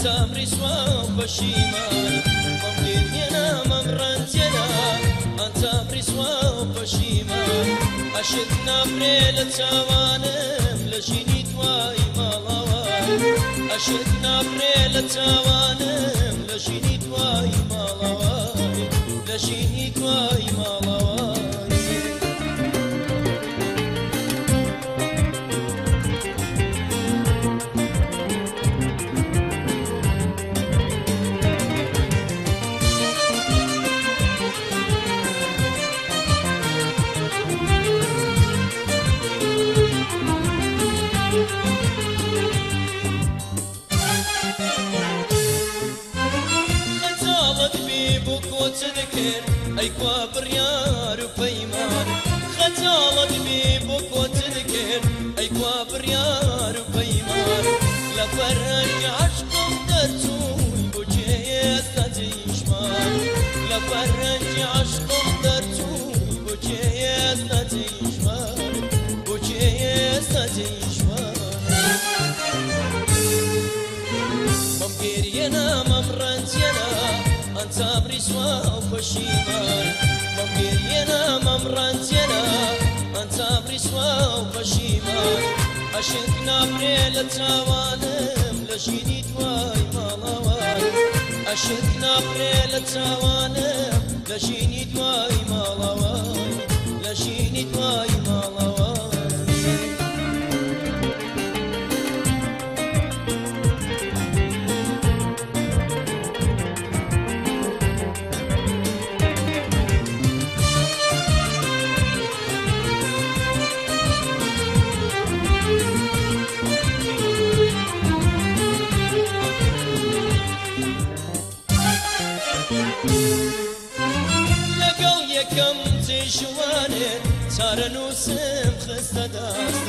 تامری سوا و پشیمان ممگینا ممرانتینا تامری سوا و پشیمان عشق نبری لتوانم لجینی توای مالاوان عشق نبری لتوانم لجینی توای مالاوان لجینی توای مالاوان تذكر أي كوابر يا ربيمان خجالت بيبك وتذكر أي كوابر يا ربيمان لا فرج عشقم درتون بوجيه استجيشمان لا فرج عشقم درتون بوجيه استجيشمان بوجيه استجيشمان ممكيرينا ممرنتينا أنت بريسوا وبشيمان ممكيرينا ممرنتينا أنت بريسوا وبشيمان أشكنا بريل التوانم لجيني تواي مالاوان أشكنا بريل التوانم لجيني تواي مالاوان لجيني تواي مالاوان سارنو سم خسته دست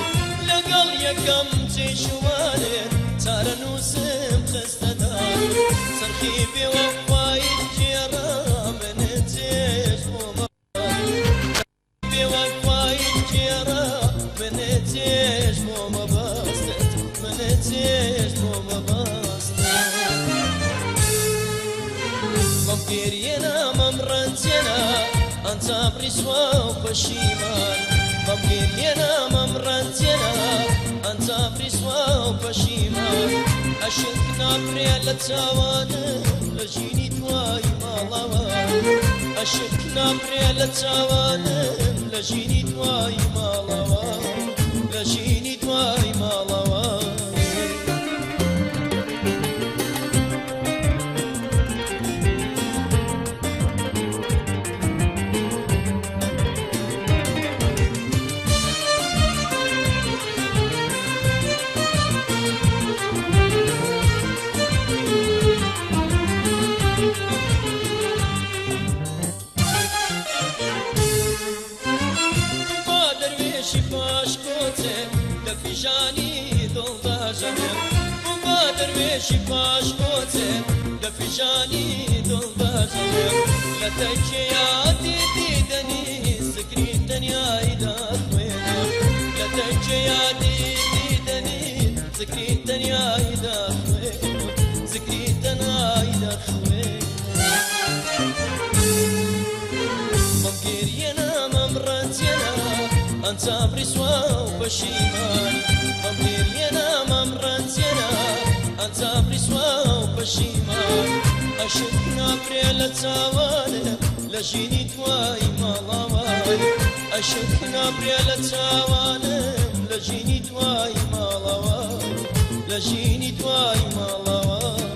لقل یکم تشوانه سارنو سم خسته دست سرخی بی وفای جرا من تیش مو بی وفای جرا من تیش مو مباست من تیش مو مباست ممكيرينا ممرنتينا أنت بريسوا وبشيمان ممكيرينا ممرنتينا أنت بريسوا وبشيمان أشكنا بريل التوانم لجيني تواي مالاوان أشكنا بريل التوانم لجيني تواي مالاوان لجيني تواي مالاوان دفجاني دولدا جميل وبادر ويشي باشكوتي دفجاني دولدا جميل لا تجياتي ديدني سكرين دنيا إذا خويني لا تجياتي ديدني سكرين دنيا إذا خويني سكرين دنيا إذا خويني ممكيرينا ممرتينا أنت بريسوا وبشيمان ممكيرينا ممرتينا أنت بريسوا وبشيمان أشكنا بريل التوانم لجيني تواي مالاوان أشكنا بريل التوانم لجيني تواي مالاوان لجيني تواي مالاوان